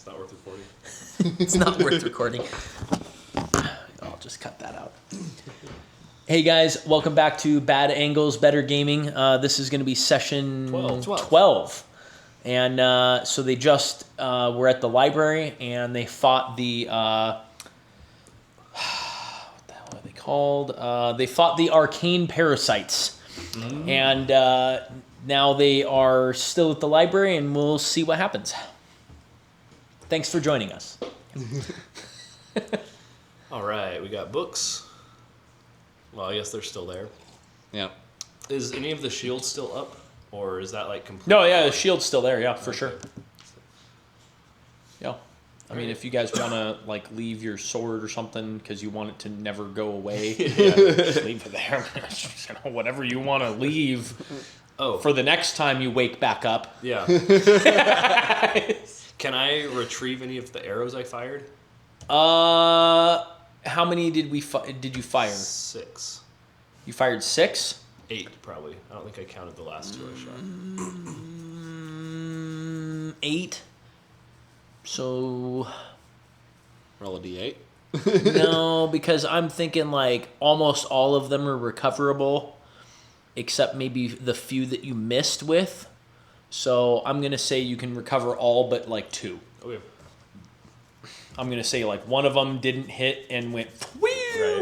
It's not worth recording. It's not worth recording. I'll just cut that out. Hey guys, welcome back to Bad Angles, Better Gaming. This is going to be session 12. And so they just were at the library and they fought the... what the hell are they called? They fought the arcane parasites. And now they are still at the library and we'll see what happens. Thanks for joining us. All right, we got books. Well, I guess they're still there. Yeah. Is any of the shields still up? Or is that like complete? No, yeah, the shield's still there, yeah, for sure. Yeah. I mean, if you guys want to like leave your sword or something because you want it to never go away, just leave it there. Whatever you want to leave for the next time you wake back up. Yeah. Can I retrieve any of the arrows I fired? How many did you fire? 6. You fired 6? 8, probably. I don't think I counted the last 2 I shot. 8. So... Roll a d8. No, because I'm thinking like almost all of them are recoverable, except maybe the few that you missed with. So I'm going to say you can recover all but like 2. Okay. I'm going to say like one of them didn't hit and went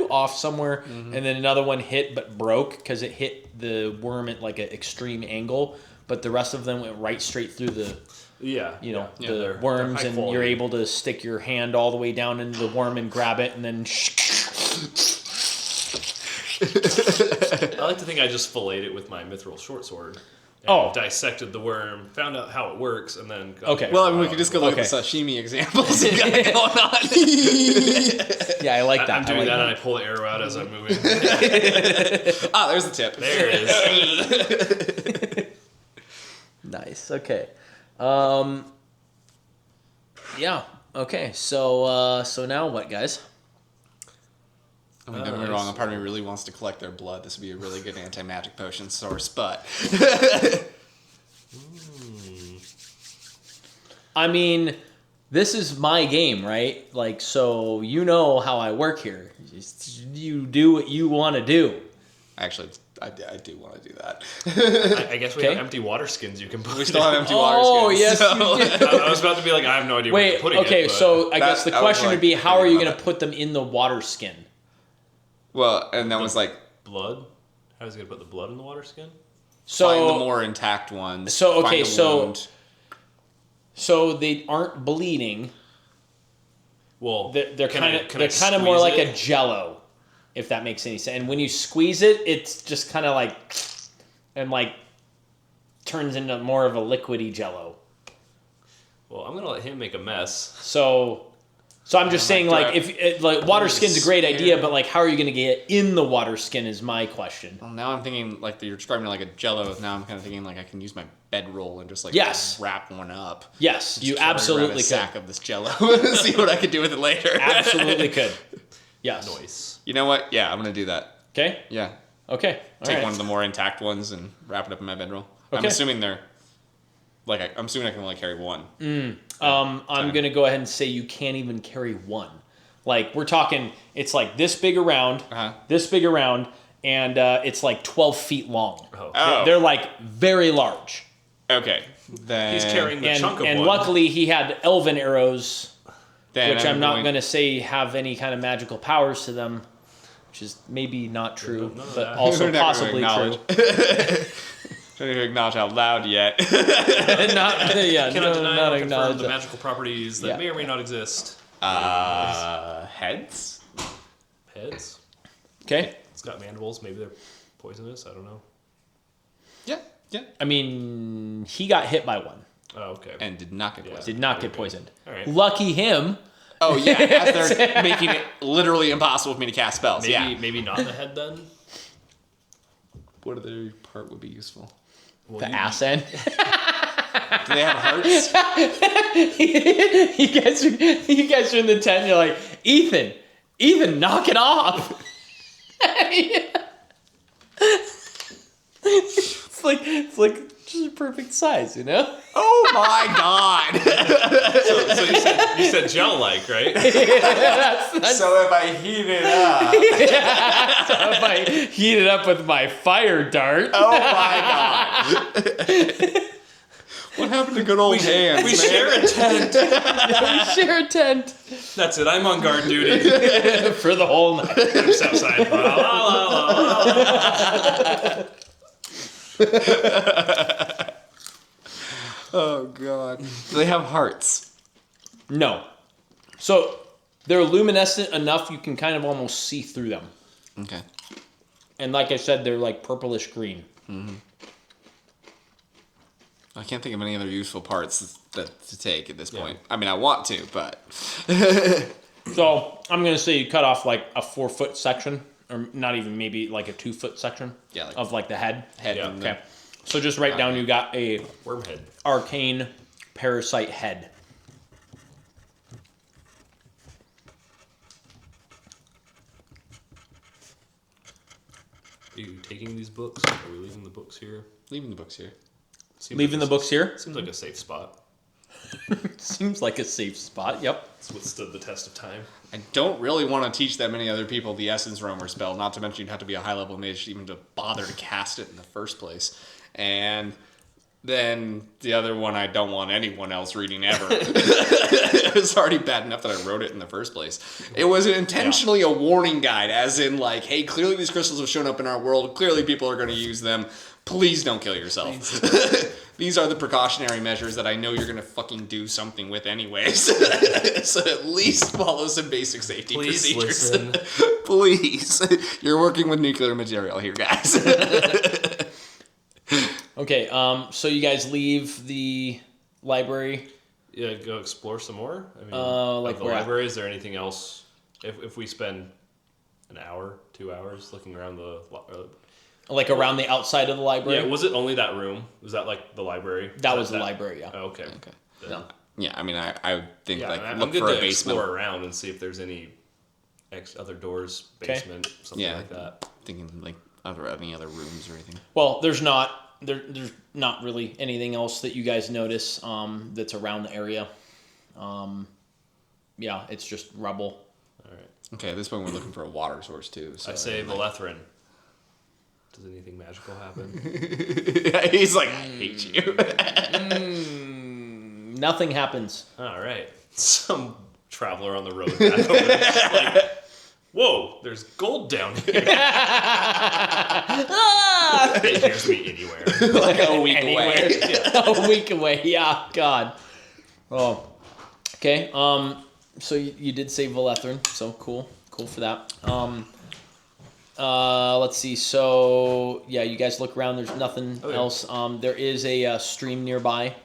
off somewhere, and then another one hit but broke because it hit the worm at like an extreme angle, but the rest of them went right straight through the the worms, and you're able to stick your hand all the way down into the worm and grab it, and then I like to think I just filleted it with my mithril short sword. And dissected the worm, found out how it works, and then... Well, I mean, we could just go look at the sashimi examples you got going on. Yeah, I like that. I'm doing that, and I pull the arrow out as I'm moving. There's the tip. There it is. Nice. Okay. Yeah. Okay. So now what, guys? I mean, don't get me wrong, a part of me really wants to collect their blood. This would be a really good anti-magic potion source, but... I mean, this is my game, right? Like, so you know how I work here. You do what you want to do. Actually, I do want to do that. I guess we have empty water skins you can put. We still have empty water skins. Oh, yes, you do. I was about to be like, I have no idea where you're putting it. Okay, so I guess the question would be, how are you going to it. put them in the water skin? Well, and that was like... Blood? How is he going to put the blood in the water skin? So, find the more intact ones. So, okay, wound. So they aren't bleeding. Well, they're kind of more like a Jello, if that makes any sense. And when you squeeze it, it's just kind of like, and like turns into more of a liquidy Jello. Well, I'm gonna let him make a mess. So I'm just saying, like, if water skin's a great idea, but like, how are you going to get in the water skin is my question. Well, now I'm thinking like you're describing it like a Jello. Now I'm kind of thinking like I can use my bedroll and just like wrap one up. Yes, you absolutely could. Sack of this Jello. See what I could do with it later. Absolutely could. Yes. Nice. You know what? Yeah, I'm gonna do that. Okay. Yeah. Okay. Take one of the more intact ones and wrap it up in my bedroll. Okay. I'm assuming they're like I'm assuming I can only carry one. I'm gonna go ahead and say you can't even carry one. Like we're talking, it's like this big around, and it's like 12 feet long. Oh. They're like very large. Okay. Then he's carrying the chunk of one. And luckily he had elven arrows, which I'm not going to say have any kind of magical powers to them, which is maybe not true, but also possibly true. Don't even acknowledge out loud yet. Cannot deny or confirm the magical properties that may or may not exist. Heads? Heads? Okay. It's got mandibles. Maybe they're poisonous. I don't know. Yeah. I mean, he got hit by one. Oh, okay. And did not get poisoned. Did not get poisoned. All right. Lucky him. Oh, yeah. As they're making it literally impossible for me to cast spells. Maybe not the head then? What other part would be useful? Well, the ass end. Do they have hearts? you guys are in the tent and you're like, Ethan, knock it off. It's like Just a perfect size, you know? Oh my god! So you said gel-like, right? So if I heat it up... So if I heat it up with my fire dart... Oh my god! What happened to good old hands, We man? share a tent. We share a tent. That's it. I'm on guard duty. For the whole night. I'm just outside. La, la, la, la, la. Oh god. Do they have hearts? No. So they're luminescent enough you can kind of almost see through them. Okay. And like I said, they're like purplish green. Mm-hmm. I can't think of any other useful parts to take at this point. I mean, I want to, but... So I'm going to say you cut off like a 4-foot section, or not even, maybe like a 2-foot section of like the head. Yeah. Okay. So just write down you got a Wormhead. arcane parasite head. Are you taking these books? Are we leaving the books here? Leaving the books here. Leaving the books here? Seems like a safe spot. Seems like a safe spot, yep. It's withstood the test of time. I don't really want to teach that many other people the Essence Roamer spell, not to mention you'd have to be a high-level mage even to bother to cast it in the first place. And then the other one I don't want anyone else reading ever. It was already bad enough that I wrote it in the first place. It was intentionally a warning guide, as in like, hey, clearly these crystals have shown up in our world. Clearly people are going to use them. Please don't kill yourself. These are the precautionary measures that I know you're going to fucking do something with anyways. So at least follow some basic safety procedures. Listen. Please. You're working with nuclear material here, guys. Okay, so you guys leave the library. Yeah, go explore some more. I mean, like like the where? library. Is there anything else? If we spend an hour, 2 hours looking around Like around the outside of the library? yeah, was it only that room? Was that like the library? That was the library, yeah. Oh, okay. Then- No. Yeah, I mean, I think Yeah, like I'm look good for a to basement. explore around and see if there's any other doors, basement, something Yeah. like that. Thinking like any other rooms or anything. Well, there's not really anything else that you guys notice that's around the area. Yeah, it's just rubble. All right. Okay, at this point we're looking for a water source too. So I say Valethrin. Does anything magical happen? He's like, I hate you. Nothing happens. All right. Some traveler on the road back over there, like, whoa, there's gold down here. It hears me anywhere. Like a week away. Yeah. A week away, yeah, God. Oh, okay. So you did say Valethrin, so cool for that. Let's see. So yeah, you guys look around. There's nothing else. There is a stream nearby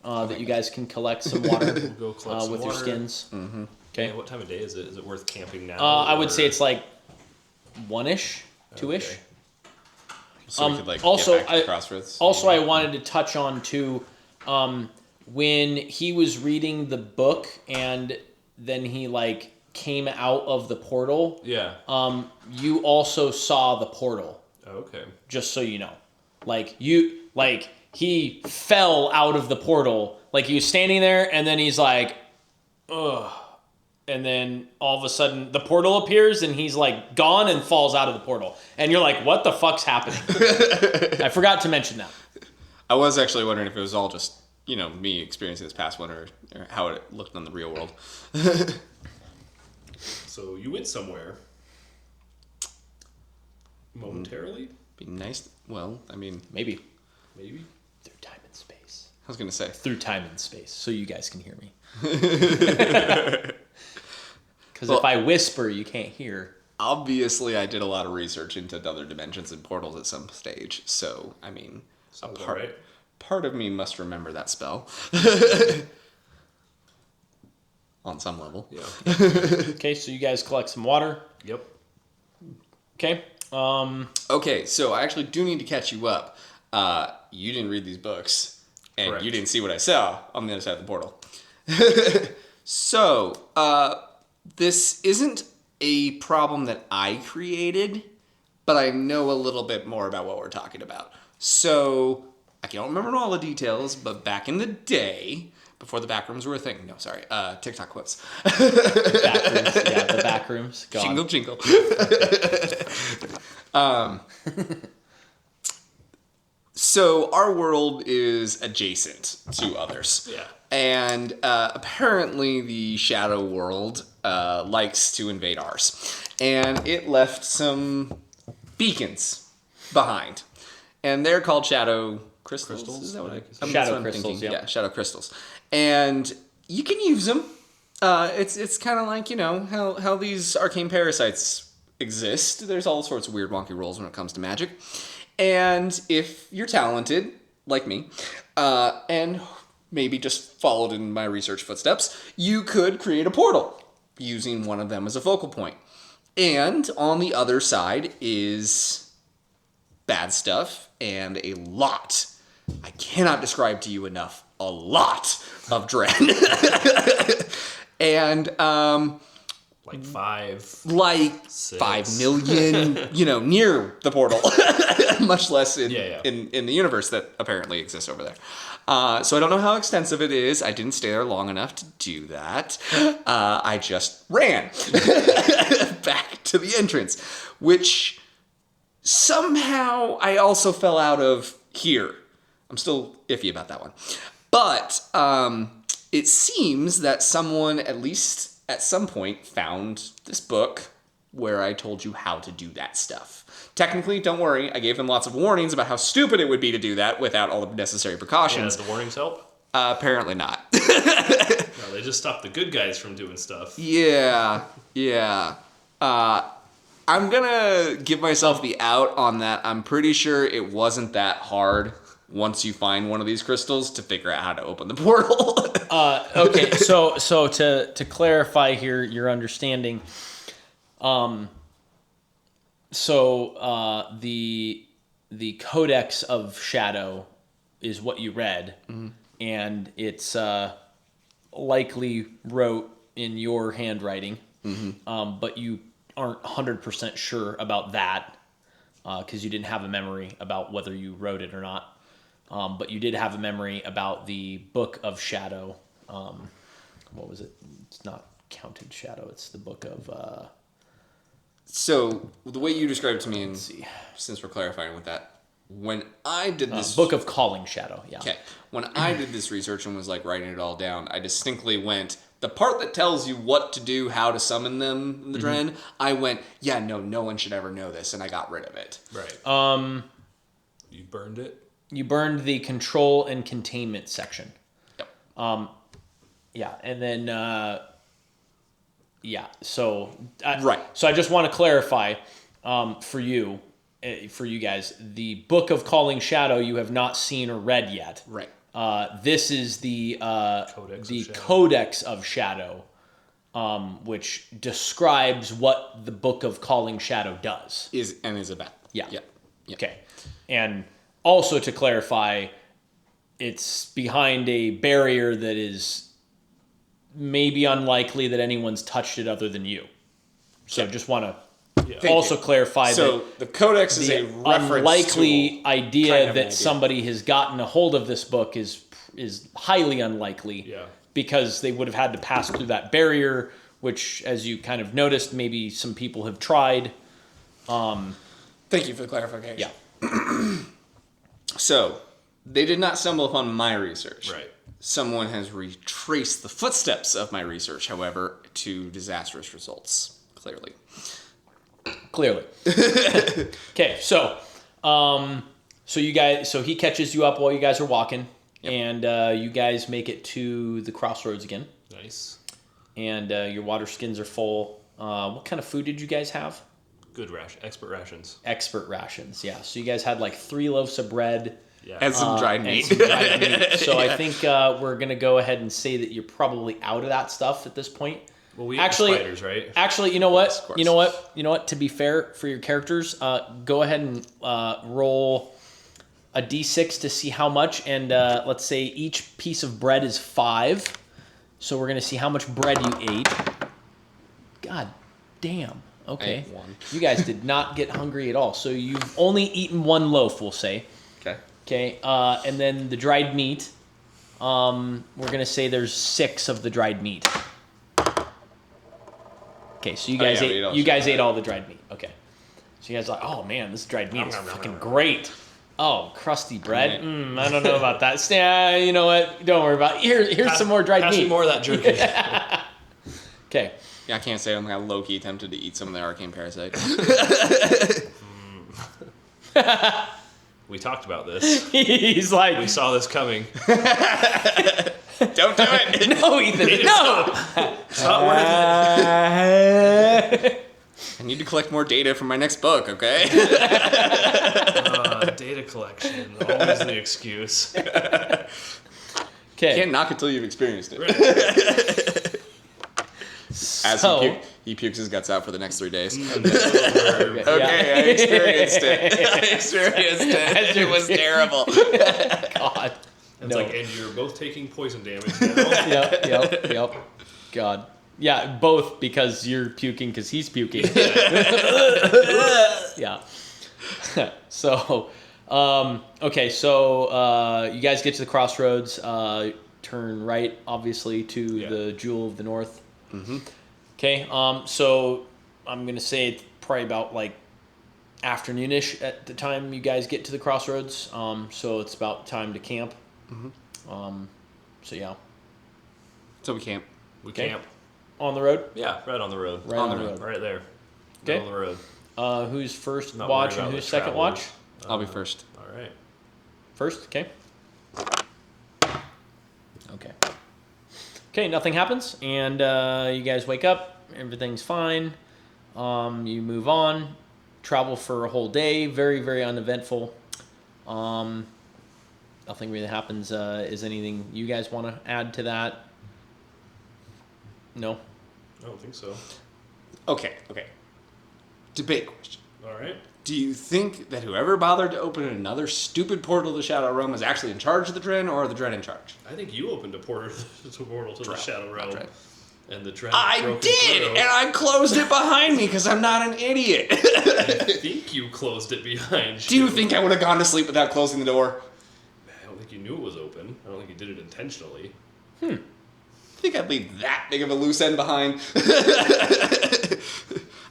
that you guys can collect some water We'll go collect some with water. your skins. Mm-hmm. Okay. Yeah, what time of day is it? Is it worth camping now? I would or- say it's like 1-ish, 2-ish. Okay. So we could like also, get back to the crossroads. Also, I wanted to touch on too, when he was reading the book and then he like came out of the portal. Yeah. You also saw the portal. Okay. Just so you know, he fell out of the portal. Like he was standing there and then he's like, ugh. And then all of a sudden the portal appears and he's like gone and falls out of the portal. And you're like, what the fuck's happening? I forgot to mention that. I was actually wondering if it was all just, me experiencing this past winter or how it looked in the real world. So you went somewhere momentarily? Be nice. Well, I mean, Maybe. Maybe. Through time and space. I was going to say. Through time and space. So you guys can hear me. Because if I whisper, you can't hear. Obviously, I did a lot of research into other dimensions and portals at some stage. So, I mean, Sounds alright. part of me must remember that spell. On some level. Yeah. Okay, so you guys collect some water. Yep. Okay. Okay, so I actually do need to catch you up. You didn't read these books, and Correct. you didn't see what I saw on the other side of the portal. So, this isn't a problem that I created, but I know a little bit more about what we're talking about. So, I don't remember all the details, but back in the day, before the backrooms were a thing. No, sorry. TikTok clips. Backrooms. Yeah, the backrooms. Jingle, jingle. So our world is adjacent to others. Yeah. And apparently the Shadow world likes to invade ours. And it left some beacons behind. And they're called Shadow Crystals. Is that what Shadow Crystals, yeah. Shadow Crystals. And you can use them. It's kind of like, you know, how these arcane parasites exist. There's all sorts of weird wonky rules when it comes to magic. And if you're talented, like me, and maybe just followed in my research footsteps, you could create a portal using one of them as a focal point. And on the other side is bad stuff and a lot, I cannot describe to you enough, a lot of dread. And like 5. Like 6. 5 million, you know, near the portal, much less in the universe that apparently exists over there. So I don't know how extensive it is. I didn't stay there long enough to do that. I just ran back to the entrance, which somehow I also fell out of here. I'm still iffy about that one. But it seems that someone, at least at some point, found this book where I told you how to do that stuff. Technically, don't worry, I gave them lots of warnings about how stupid it would be to do that without all the necessary precautions. Yeah, the warnings help? Apparently not. No, they just stop the good guys from doing stuff. Yeah. I'm gonna give myself the out on that. I'm pretty sure it wasn't that hard once you find one of these crystals to figure out how to open the portal. Okay, so to clarify here your understanding, the Codex of Shadow is what you read, and it's likely wrote in your handwriting, but you aren't 100% sure about that because you didn't have a memory about whether you wrote it or not. But you did have a memory about the Book of Shadow. What was it? It's not Counted Shadow. It's the Book of... So, the way you described it to me, and since we're clarifying with that, when I did this... Book of Calling Shadow, yeah. Okay. When I did this research and was like writing it all down, I distinctly went... The part that tells you what to do, how to summon them, in the Dren, I went, yeah, no one should ever know this, and I got rid of it. Right. You burned it? You burned the control and containment section. Yep. Yeah, and then... So right. So I just want to clarify for you guys, the Book of Calling Shadow you have not seen or read yet. Right. This is the Codex of Shadow, which describes what the Book of Calling Shadow does. Is about. Yeah. Yep. Okay. And also to clarify, it's behind a barrier that is maybe unlikely that anyone's touched it other than you. So just want to also clarify that the Codex is a reference unlikely to idea kind of that somebody has gotten a hold of this book is highly unlikely because they would have had to pass through that barrier, which, as you kind of noticed, maybe some people have tried. Thank you for the clarification. Yeah. So, they did not stumble upon my research. Right. Someone has retraced the footsteps of my research, however, to disastrous results. Clearly. Okay, so he catches you up while you guys are walking, and you guys make it to the crossroads again. Nice. And your water skins are full. What kind of food did you guys have? Good expert rations. Expert rations, yeah. So you guys had like 3 loaves of bread. Yeah. And some dried meat. So I think we're going to go ahead and say that you're probably out of that stuff at this point. Well, we have spiders, right? Actually, you know what? Yes, you know what? To be fair for your characters, go ahead and roll a d6 to see how much. And let's say each piece of bread is 5. So we're going to see how much bread you ate. God damn. Okay. I ate 1. You guys did not get hungry at all. So you've only eaten 1 loaf, we'll say. Okay. Okay, and then the dried meat. We're gonna say there's 6 of the dried meat. Okay, so you guys ate all the dried meat. Okay, so you guys are like, oh man, this dried meat is fucking great. Oh, crusty bread. I don't know about that. Yeah, you know what? Don't worry about it. Here's some more dried meat. Pass me more of that jerky. Okay. Yeah, I can't say I'm kind of low-key tempted to eat some of the arcane parasite. We talked about this. He's like, We saw this coming. Don't do it. no, Ethan, no. It's not worth it. I need to collect more data for my next book, okay? Data collection, always the excuse. Okay. Can't knock it till you've experienced it. Right. As he pukes his guts out for the next 3 days. Okay. Okay, I experienced it. It was terrible. God. It's like, and you're both taking poison damage now. Yep. God. Yeah, both because you're puking because he's puking. Yeah. So, okay, so you guys get to the crossroads, turn right, obviously, to the Jewel of the North. Mm-hmm. Okay, so I'm going to say it's probably about like afternoonish at the time you guys get to the crossroads. So it's about time to camp. Mm-hmm. So yeah. So we camp. We camp. On the road? Yeah, right on the road. Right on the road. Right there. Okay. Right on the road. Who's first Not watch worried and about who's the second travelers. watch? I'll be first. All right. First, okay. Okay, nothing happens, and you guys wake up, everything's fine. You move on, travel for a whole day, very, very uneventful. Nothing really happens. Is anything you guys want to add to that? No? I don't think so. Okay. Debate question. All right. Do you think that whoever bothered to open another stupid portal to the Shadow Realm is actually in charge of the Dren, or are the Dren in charge? I think you opened a portal to the Shadow Realm. And the Dren I broke did, through. and I closed it behind me because I'm not an idiot. I think you closed it behind Do you think I would have gone to sleep without closing the door? I don't think you knew it was open. I don't think you did it intentionally. I think I'd leave that big of a loose end behind.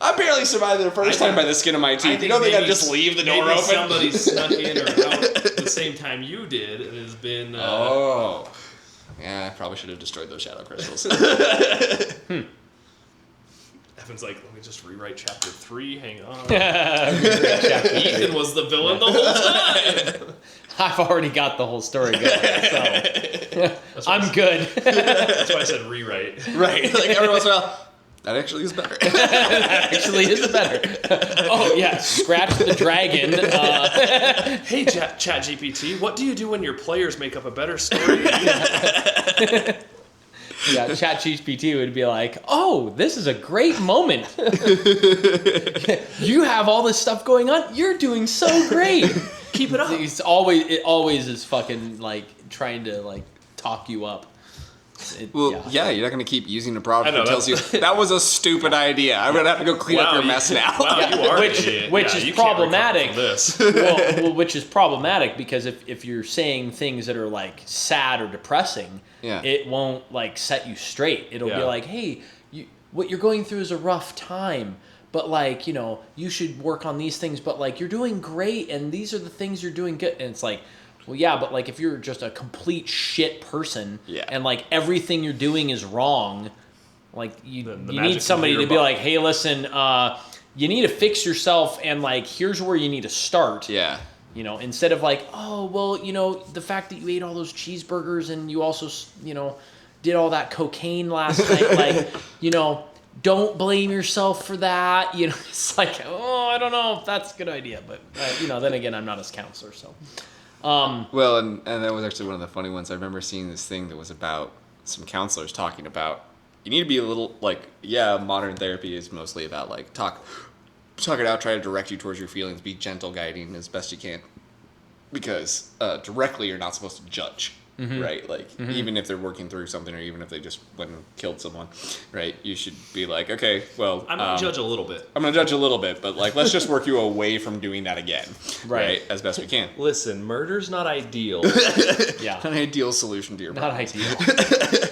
I barely survived the first time by the skin of my teeth. You don't think I'd just leave the door open? Somebody snuck in or out at the same time you did and has been... Oh. Yeah, I probably should have destroyed those shadow crystals. Evan's like, let me just rewrite chapter 3. Hang on. Ethan was the villain the whole time. I've already got the whole story going, so I'm good. That's why I said rewrite. Right. Like every once in a while, that actually is better. That actually is better. Oh, yeah. Scratch the dragon. Hey, ChatGPT, what do you do when your players make up a better story? Yeah, ChatGPT would be like, oh, this is a great moment. You have all this stuff going on. You're doing so great. Keep it up. It always is fucking like trying to like talk you up. Well, yeah, you're not going to keep using a prompt that tells you, that's- that was a stupid idea. I'm going to have to go clean up your mess now. Wow, Yeah, you are which an idiot. is you can't recover problematic. from this. well, which is problematic because if you're saying things that are like sad or depressing, it won't like set you straight. It'll be like, hey, what you're going through is a rough time, but like, you know, you should work on these things, but like you're doing great and these are the things you're doing good. And it's like, well, yeah, but like if you're just a complete shit person and like everything you're doing is wrong, like you need somebody to be like, hey, listen, you need to fix yourself and like here's where you need to start. Yeah. You know, instead of like, oh, well, you know, the fact that you ate all those cheeseburgers and you also, you know, did all that cocaine last night, like, you know, don't blame yourself for that. You know, it's like, oh, I don't know if that's a good idea. But, you know, then again, I'm not his counselor, so. Well, and that was actually one of the funny ones. I remember seeing this thing that was about some counselors talking about, you need to be a little, like, modern therapy is mostly about, like, talk it out, try to direct you towards your feelings, be gentle guiding as best you can. Because directly you're not supposed to judge. right? Like, even if they're working through something, or even if they just went and killed someone, right? You should be like, okay, well, I'm gonna judge a little bit. I'm gonna judge a little bit, but like, let's just work you away from doing that again, right? As best we can. Listen, murder's not ideal. Yeah. An ideal solution to your Not problems. ideal.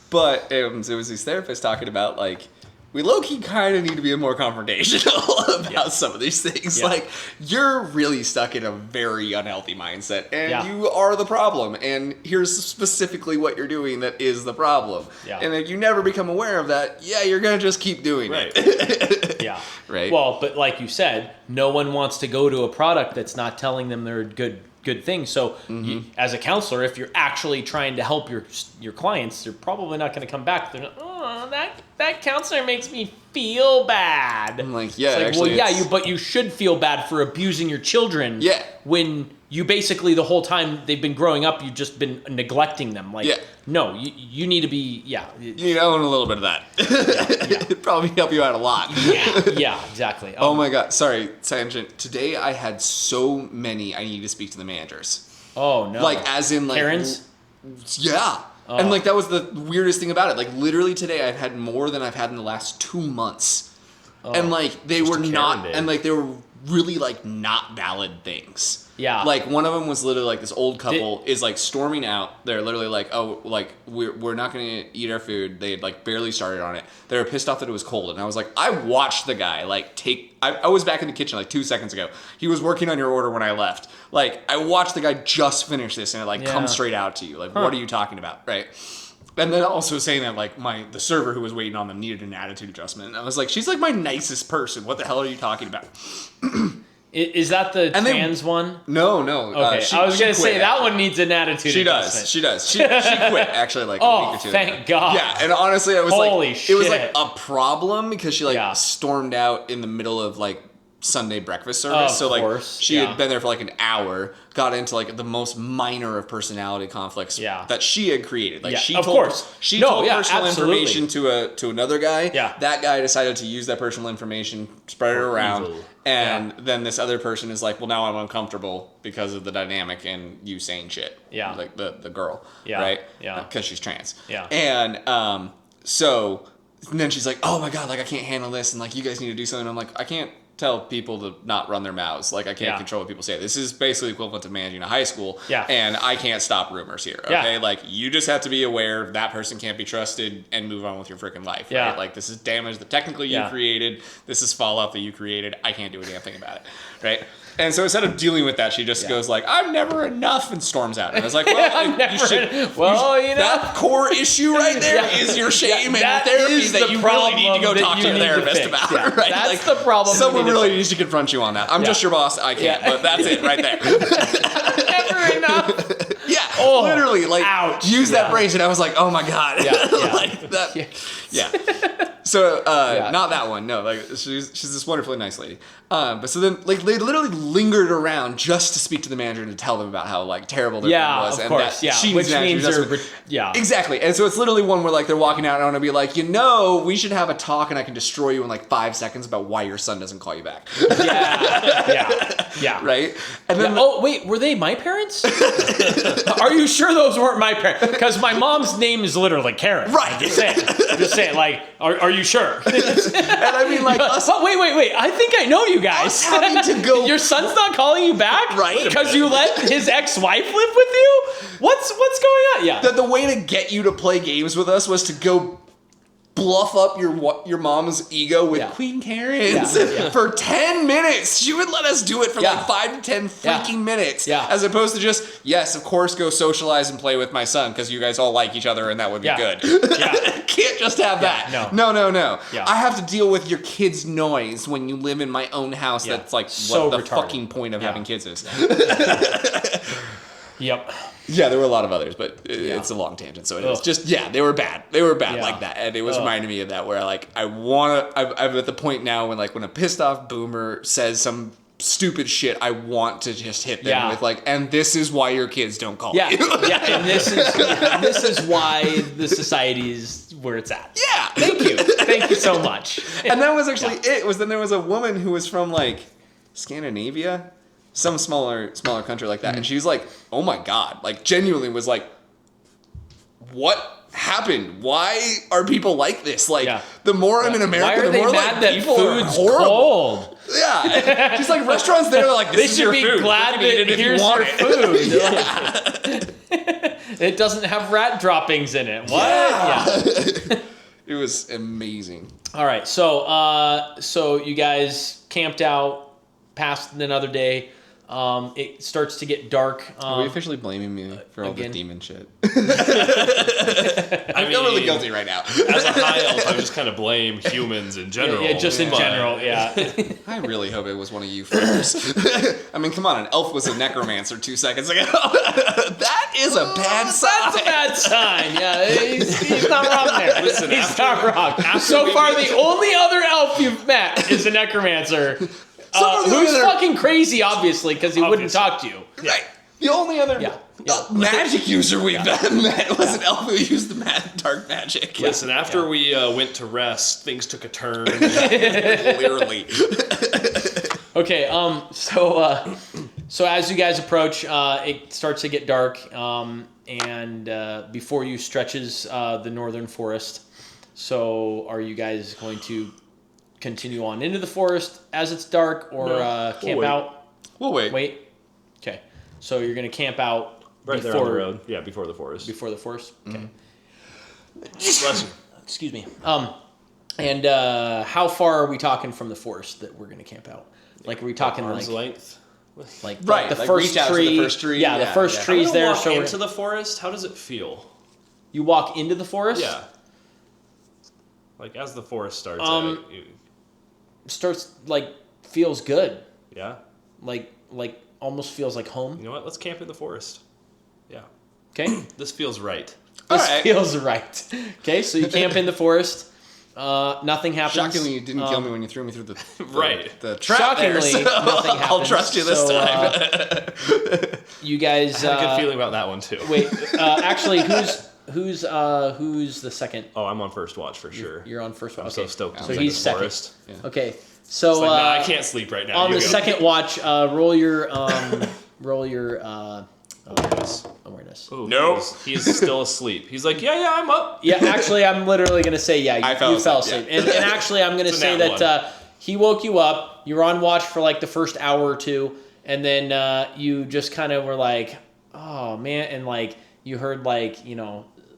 But it was these therapists talking about, like, we low-key kind of need to be more confrontational about some of these things. Yeah. Like, you're really stuck in a very unhealthy mindset, and Yeah. you are the problem, and here's specifically what you're doing that is the problem. Yeah. And if you never become aware of that, you're going to just keep doing Right. it. Yeah. Right. Well, but like you said, no one wants to go to a product that's not telling them they're good things. So you, as a counselor, if you're actually trying to help your clients, they're probably not going to come back. They're not, oh, that counselor makes me feel bad. I'm like, yeah, It's like, actually, well, yeah, it's- but you should feel bad for abusing your children. Yeah. When you basically the whole time they've been growing up, you've just been neglecting them. Like, Yeah. no, you need to be, yeah. You need to own a little bit of that. It'd probably help you out a lot. Yeah, exactly. Oh my god, sorry, tangent. Today I had so many I need to speak to the managers. Oh, no. Like, as in, like... Karens? Yeah. And, like, that was the weirdest thing about it. Like, literally today I've had more than I've had in the last 2 months. And, like, they were Karen not... day. And, like, they were really, like, not valid things. Yeah. Like, one of them was literally, like, this old couple is, like, storming out. They're literally like, oh, like, we're not going to eat our food. They had, like, barely started on it. They were pissed off that it was cold. And I was like, I watched the guy, like, I was back in the kitchen, like, 2 seconds ago. He was working on your order when I left. Like, I watched the guy just finish this, and it, like, comes straight out to you. Like, what are you talking about, right? And then also saying that, like, the server who was waiting on them needed an attitude adjustment. And I was like, she's, like, my nicest person. What the hell are you talking about? Is that the And they- trans one? No. Okay, I was going to say quit, that actually. one needs an attitude She adjustment. does. She quit actually like a week or two thank ago. God. Yeah, and honestly, I was Holy like, it was like shit. a problem because she like Yeah. stormed out in the middle of like Sunday breakfast service. Of So like course, she yeah. had been there for like an hour, got into like the most minor of personality conflicts Yeah. that she had created. Like Yeah, she of told course. she No, told yeah, personal absolutely. information to another guy. Yeah. That guy decided to use that personal information, spread it around. evil. And then this other person is like, well, now I'm uncomfortable because of the dynamic and you saying shit. Yeah. Like the girl. Yeah. Right? Yeah. Because she's trans. Yeah. And so then she's like, oh my God, like I can't handle this. And like, you guys need to do something. I'm like, I can't tell people to not run their mouths. Like I can't Yeah. control what people say. This is basically equivalent to managing a high school. Yeah. And I can't stop rumors here. Yeah. Okay. Like you just have to be aware that person can't be trusted and move on with your freaking life. Yeah. Right? Like this is damage that technically you Yeah. created. This is fallout that you created. I can't do a damn thing about it. Right. And so instead of dealing with that, she just goes like, I'm never enough, and storms out. And I was like, well, I'm never- that core issue right there is your shame and that therapy is that the you really need to go problem that talk you to your need to therapist fix. about. Yeah. Right? That's Like, the problem you Someone need to really fix. needs to confront you on that. I'm Yeah. just your boss. I can't, Yeah. but that's it right there. Never enough. Yeah, Oh, literally, like, ouch. use that Yeah. phrase, and I was like, oh my God. Yeah, yeah. Like, that, Yeah. yeah. So, Yeah. not that one. No, like, she's this wonderfully nice lady. But so then, like, they literally lingered around just to speak to the manager and to tell them about how, like, terrible their Yeah, thing was. of and course, that yeah. she Which needs an means attitude they're, adjustment. yeah. Exactly. And so it's literally one where, like, they're walking out and I want to be like, we should have a talk and I can destroy you in, like, 5 seconds about why your son doesn't call you back. Yeah. Right? And then, Yeah. Oh, wait, were they my parents? Are you sure those weren't my parents? Because my mom's name is literally Karen. Right. I'm just saying, like, are you sure? and I mean, like, us Oh, wait. I think I know you guys. Us having to go- Your son's not calling you back? Right. Because you let his ex-wife live with you? What's going on? Yeah. that the way to get you to play games with us was to go bluff up your mom's ego with Yeah. Queen Karen's Yeah. for 10 minutes. She would let us do it for Yeah. like 5 to 10 Yeah. freaking minutes. Yeah. As opposed to just, yes, of course, go socialize and play with my son because you guys all like each other and that would be Yeah. good. Yeah. Can't just have that. no. No. Yeah. I have to deal with your kids' noise when you live in my own house. Yeah. That's like So what the retarded. fucking point of Yeah. having kids is. Yep. Yeah, there were a lot of others, but it's a long tangent. So it is Ugh. just, they were bad. They were bad Yeah. like that. And it was reminding me of that where like, I'm at the point now when like, when a pissed off boomer says some stupid shit, I want to just hit them Yeah. with like, and this is why your kids don't call Yeah. you. Yeah. And this is why the society is where it's at. Yeah. Thank you so much. And that was actually it. Was then there was a woman who was from like Scandinavia, some smaller country like that, and she was like, "Oh my God!" Like genuinely was like, what happened? Why are people like this? Like, the more I'm in Why America, are the they more mad like that people are food's horrible. cold? Yeah, just like restaurants there, they're like, They this is should your be food. glad You can eat that it if you here's want your it. food. It doesn't have rat droppings in it. What? Yeah. It was amazing. All right, so you guys camped out, passed another day. It starts to get dark. Are we officially blaming me for all the again? demon shit? I I feel really guilty right now. As a high elf, I just kind of blame humans in general. Yeah, just in but- general, yeah. I really hope it was one of you fuckers. I mean, come on, an elf was a necromancer 2 seconds ago. That is a bad sign. That's a bad sign. Yeah, he's not wrong there. Listen, He's not wrong. So far, the only other elf you've met is a necromancer. Who's fucking crazy, obviously, because he wouldn't talk to you. Right. The only other magic user we've met was an elf who used dark magic. Listen, after we went to rest, things took a turn. Clearly. Okay, so as you guys approach, it starts to get dark, and before you stretches the northern forest. So are you guys going to continue on into the forest as it's dark, or camp out? We'll wait. Wait. Okay. So you're going to camp out Right there on the road. Yeah, before the forest. Before the forest? Okay. Bless you. Excuse me. And how far are we talking from the forest that we're going to camp out? Like, are we talking Arm's length. like Right, the like first reach out to tree? the first tree? Yeah, the Yeah, first yeah. tree's there. Walk So into the forest. How does it feel? you walk into the forest? Yeah. Like as the forest starts. Starts like feels good. Yeah. Like almost feels like home. You know what? Let's camp in the forest. Yeah. Okay. This feels right. This Alright. feels right. Okay, so you camp in the forest. Nothing happens. Shockingly, you didn't kill me when you threw me through the Right. the trap there, Shockingly, so nothing happens. I'll trust you this So, time. You guys. I had a good feeling about that one too. Wait, actually, who's the second? Oh, I'm on first watch for sure. You're on first watch. I'm so stoked. So to he's the second. forest. Okay, so It's like, nah, I can't sleep right now. on You the go. second watch, roll your awareness. Ooh, Nope. He's still asleep. He's like, yeah, I'm up. Yeah, actually, I'm literally gonna say you fell asleep. yeah. And actually, I'm gonna It's a say nat that he woke you up. You were on watch for like the first hour or two, and then you just kind of were like, oh man, and like you heard like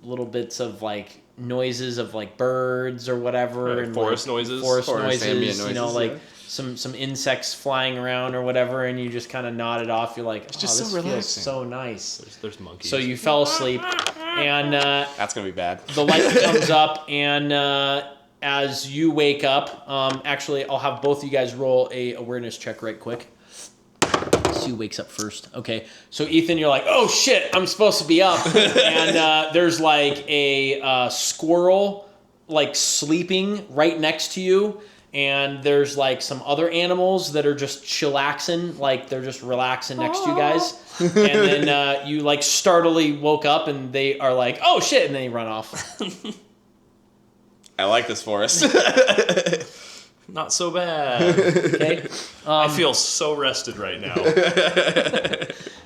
little bits of like noises of like birds or whatever, Right, and forest like, noises. forest ambient noises, noises, like yeah. some insects flying around or whatever, and you just kind of nodded off. You're like, just so this feels relaxing. so nice. There's monkeys. So you fell asleep, and That's gonna be bad. the light comes up, and as you wake up, actually, I'll have both of you guys roll a awareness check right quick. Sue wakes up first. Okay, so Ethan, you're like, oh shit, I'm supposed to be up, and there's like a squirrel like sleeping right next to you, and there's like some other animals that are just chillaxing, like they're just relaxing next to you guys, and then you like startlingly woke up, and they are like, oh shit, and then you run off. I like this forest. Not so bad. Okay. I feel so rested right now.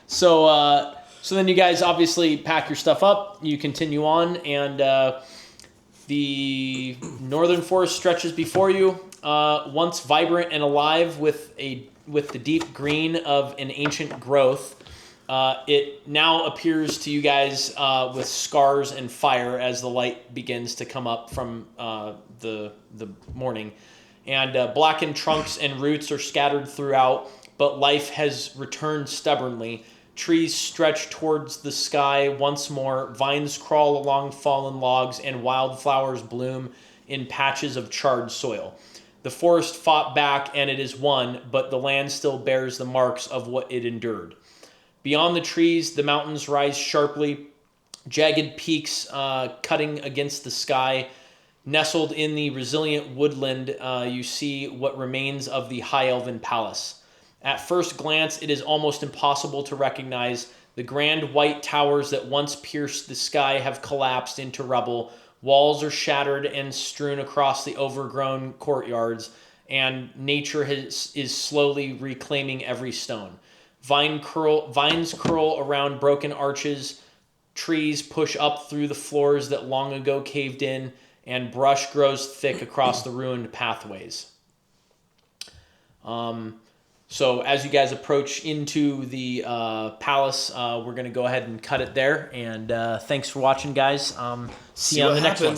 So then you guys obviously pack your stuff up. You continue on, and the northern forest stretches before you. Once vibrant and alive with the deep green of an ancient growth, it now appears to you guys with scars and fire as the light begins to come up from the morning. And blackened trunks and roots are scattered throughout, but life has returned stubbornly. Trees stretch towards the sky once more, vines crawl along fallen logs, and wildflowers bloom in patches of charred soil. The forest fought back, and it is won, but the land still bears the marks of what it endured. Beyond the trees, the mountains rise sharply, jagged peaks cutting against the sky. Nestled in the resilient woodland, you see what remains of the High Elven Palace. At first glance, it is almost impossible to recognize. The grand white towers that once pierced the sky have collapsed into rubble. Walls are shattered and strewn across the overgrown courtyards, and nature is slowly reclaiming every stone. Vines curl around broken arches, trees push up through the floors that long ago caved in, and brush grows thick across the ruined pathways. So as you guys approach into the palace, we're going to go ahead and cut it there. And thanks for watching, guys. See you on the next one.